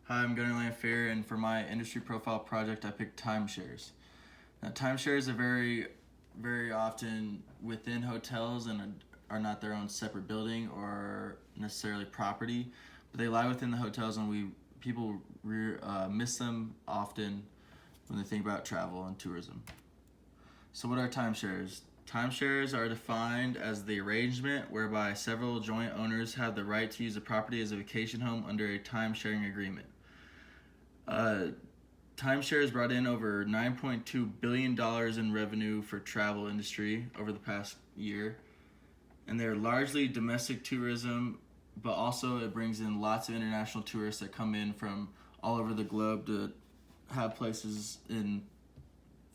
Hi, I'm Gunnar Lanfear, and for my industry profile project, I picked timeshares. Now, timeshares are very often within hotels and are not their own separate building or necessarily property, but they lie within the hotels, and people miss them often when they think about travel and tourism. So, what are timeshares? Timeshares are defined as the arrangement whereby several joint owners have the right to use a property as a vacation home under a time-sharing agreement. Uh, Timeshares brought in over $9.2 billion in revenue for travel industry over the past year, and they're largely domestic tourism, but also it brings in lots of international tourists that come in from all over the globe to have places in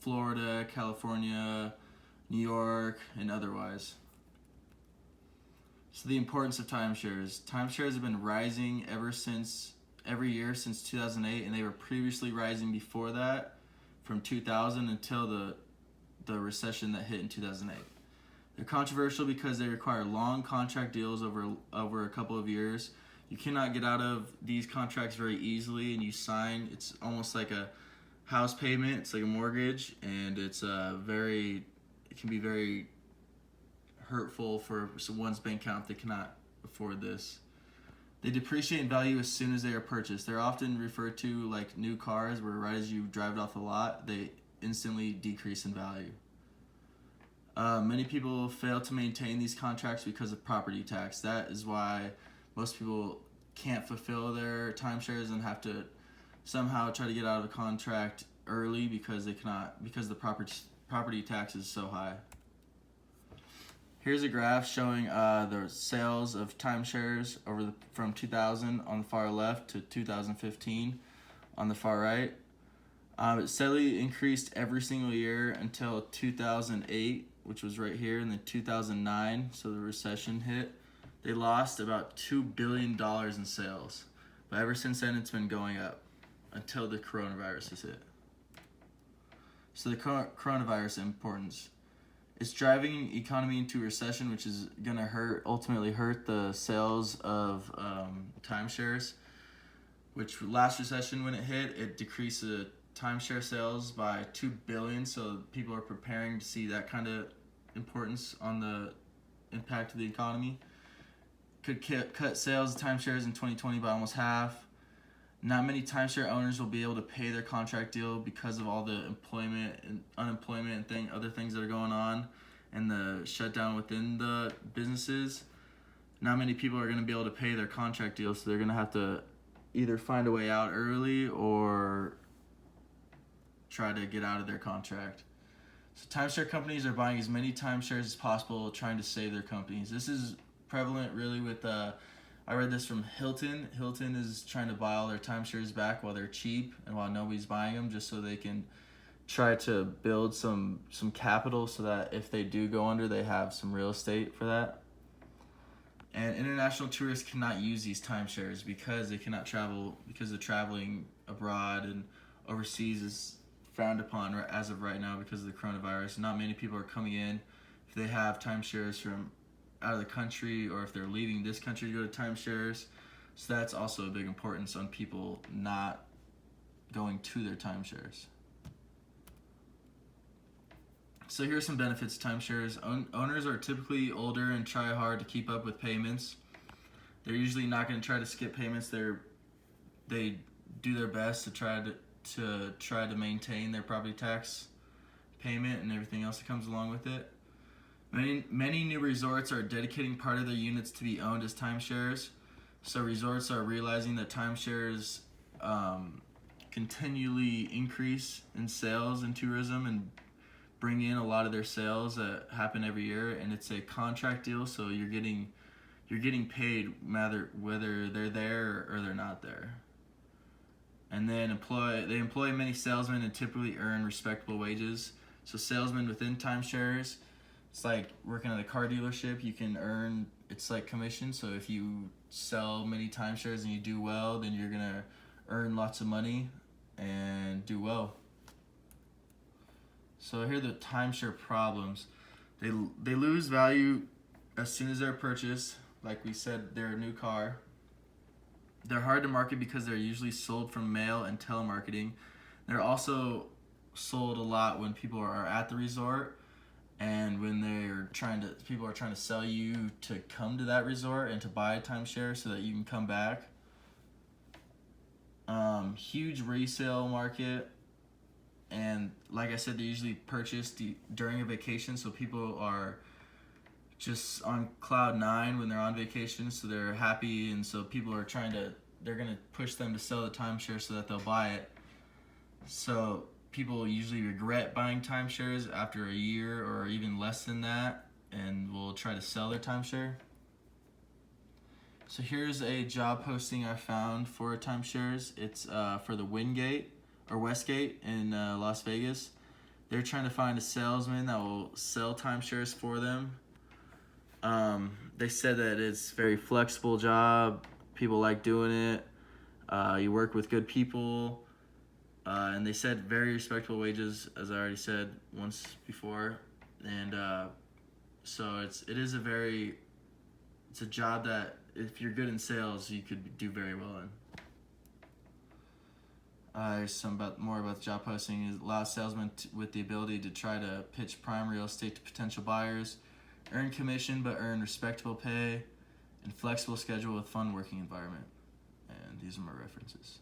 Florida, California, New York, and otherwise. So the importance of timeshares. Timeshares have been rising every year since 2008, and they were previously rising before that from 2000 until the recession that hit in 2008. They're controversial because they require long contract deals over a couple of years. You cannot get out of these contracts very easily, and you sign. It's almost like a house payment. It's like a mortgage, and it can be very hurtful for one's bank account if they cannot afford this. They depreciate in value as soon as they are purchased. They're often referred to like new cars, where right as you drive it off the lot, they instantly decrease in value. Many people fail to maintain these contracts because of property tax. That is why most people can't fulfill their timeshares and have to somehow try to get out of a contract early because they cannot, because the property tax is so high. Here's a graph showing the sales of timeshares from 2000 on the far left to 2015 on the far right. It steadily increased every single year until 2008, which was right here, and then 2009, so the recession hit. They lost about $2 billion in sales. But ever since then, it's been going up until the coronavirus has hit. So the coronavirus importance. It's driving economy into recession, which is going to ultimately hurt the sales of timeshares. Which last recession, when it hit, it decreased the timeshare sales by $2 billion. So people are preparing to see that kind of importance on the impact of the economy. Could cut sales of timeshares in 2020 by almost half. Not many timeshare owners will be able to pay their contract deal because of all the employment and unemployment and other things that are going on, and the shutdown within the businesses. Not many people are going to be able to pay their contract deal, so they're going to have to either find a way out early or try to get out of their contract. So timeshare companies are buying as many timeshares as possible, trying to save their companies. This is prevalent really with I read this from Hilton. Hilton is trying to buy all their timeshares back while they're cheap and while nobody's buying them, just so they can try to build some capital so that if they do go under, they have some real estate for that. And international tourists cannot use these timeshares because they cannot travel, because the traveling abroad and overseas is frowned upon as of right now because of the coronavirus. Not many people are coming in if they have timeshares from out of the country, or if they're leaving this country to go to timeshares. So that's also a big importance on people not going to their timeshares. So here are some benefits of timeshares. Owners are typically older and try hard to keep up with payments. They're usually not going to try to skip payments. They do their best to try to maintain their property tax payment and everything else that comes along with it. Many new resorts are dedicating part of their units to be owned as timeshares. So resorts are realizing that timeshares continually increase in sales and tourism and bring in a lot of their sales that happen every year. And it's a contract deal, so you're getting paid whether they're there or they're not there. And then they employ many salesmen and typically earn respectable wages. So salesmen within timeshares, it's like working at a car dealership. You can earn, it's like commission. So if you sell many timeshares and you do well, then you're gonna earn lots of money and do well. So here are the timeshare problems. They lose value as soon as they're purchased. Like we said, they're a new car. They're hard to market because they're usually sold from mail and telemarketing. They're also sold a lot when people are at the resort, and when people are trying to sell you to come to that resort and to buy a timeshare so that you can come back. Huge resale market, and like I said, they usually purchased during a vacation, so people are just on cloud nine when they're on vacation, so they're happy, and so people are they're gonna push them to sell the timeshare so that they'll buy it. So people usually regret buying timeshares after a year or even less than that, and will try to sell their timeshare. So here's a job posting I found for timeshares. It's for the Wingate or Westgate in Las Vegas. They're trying to find a salesman that will sell timeshares for them. They said that it's a very flexible job. People like doing it. You work with good people. And they said very respectable wages, as I already said once before. And so it's a job that if you're good in sales, you could do very well in. There's more about the job posting. It allows salesmen with the ability to try to pitch prime real estate to potential buyers, earn commission but earn respectable pay, and flexible schedule with fun working environment. And these are my references.